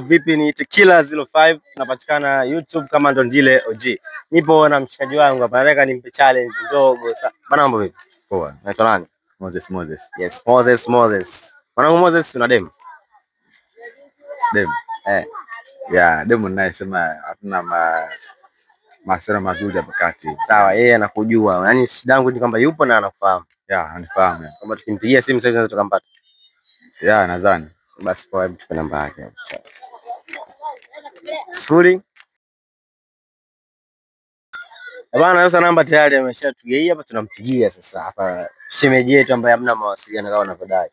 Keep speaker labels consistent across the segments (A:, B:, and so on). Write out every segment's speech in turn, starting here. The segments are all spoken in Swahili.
A: vipi ni Tequila 05. Tunapatikana YouTube kama Ndondile OG. Nipo na mshikaji wangu hapa. Nataka nimpe challenge ndogo sana. Bana mambo vipi?
B: Poa.
A: Unaitwa nani?
B: Moses.
A: Yes, Moses. Mwanangu Moses una demu?
B: Demu. Ya, demu ninayesema hatuna masera mazuri hapa kati.
A: Sawa, yeye anakujua. Yaani shida yangu ni kwamba yupo na anakufahamu.
B: Ya, anifahamu.
A: Kama tukimpigia simu sasa tunaweza tukampata.
B: Ya, nadhani.
A: Basi poa, tupe namba yake. Sifuri. Bwana sasa namba tayari ameshatugeia hapa, tunampigia sasa hapa shemeji yetu ambaye hamna mawasiliano kama unavyodai.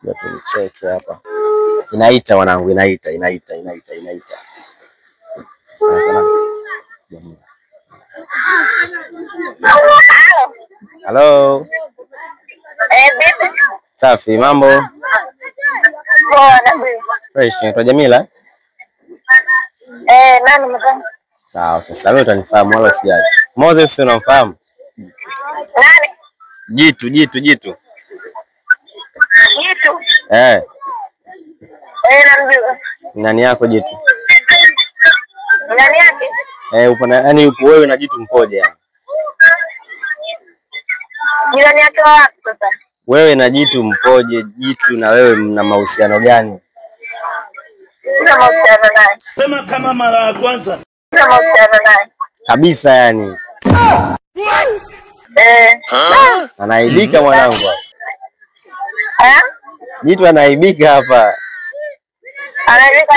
A: Ndio check hapa. Inaita wanangu, inaita. Hello.
C: Vipi?
A: Safi, mambo?
C: Poa na wewe.
A: Fresh, ni Jamila?
C: Nani mzee?
A: Sawa, sasa wewe utanifahamu wala sijali. Moses unamfahamu?
C: Nani?
A: Jitu.
C: Jitu? Namjua.
A: Nani yako Jitu?
C: Nani yake?
A: Upo na yani upo wewe na Jitu mpoje yani?
C: Jirani yake wapi sasa?
A: Wewe na Jitu mpoje? Jitu na wewe mna mahusiano gani?
C: Sina mahusiano naye.
D: Sema kama mara ya kwanza.
C: Sina mahusiano naye.
A: Kabisa yani. Anaibika mwanangu. Jitu anaibika hapa.
C: Anaibika?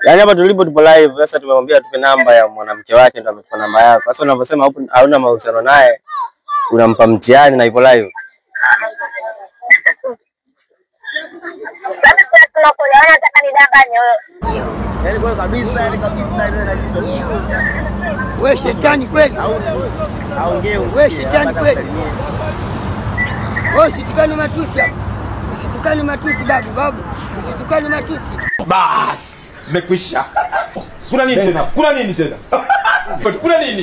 A: Yaani hapa tulipo tupo live, sasa tumemwambia tupe namba ya mwanamke wake ndio ametupa namba yako. Sasa unaposema hauna mahusiano naye unampa mtihani na ipo live.
C: Sasa tunakuona nataka nidanganye wewe.
A: Yaani kwa kabisa ile na Jitu.
E: Wewe shetani kweli?
A: Aongee
E: wewe shetani kweli? Wewe usitukane matusi hapa. Usitukane matusi babu. Usitukane matusi.
D: Bas, mekwisha. Kuna nini tena? Kuna nini?